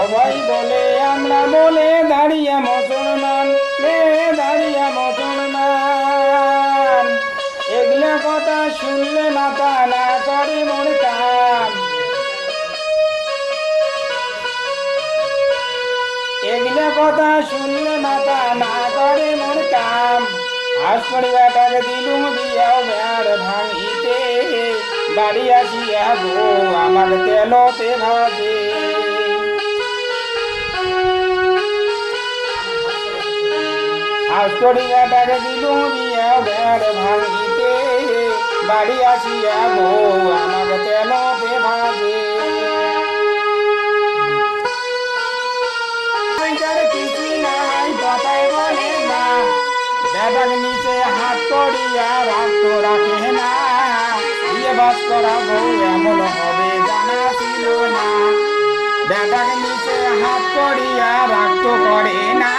সবাই বলে আমরা বলে দাঁড়িয়ে মুসলমান, দাঁড়িয়ে মুসলমান। এগুলো কথা শুনলে মাথা না করে মন কাম, এগুলো কথা শুনলে মাথা না করে মন কাম। আজ পরিবারটাকে দিলুম দিয়াও বেড় ভাঙিতে, বাড়ি আসিয়া গো আমার তেলতে ভাজে। আজ পরিবারটাকে দিলুম দিয়াও বেড় ভাঙিতে, বাড়ি আসিয়া গো আমার তেলতে ভাজে। কিছু নাই কথায় বলে না, বেটাকে নিচে হাত করিয়া রাখতো রাখে না। বিয়ে বাস করা বউ এমন হবে জানা ছিল না, বেটাকে নিচে হাত করিয়া রাখতো করে না।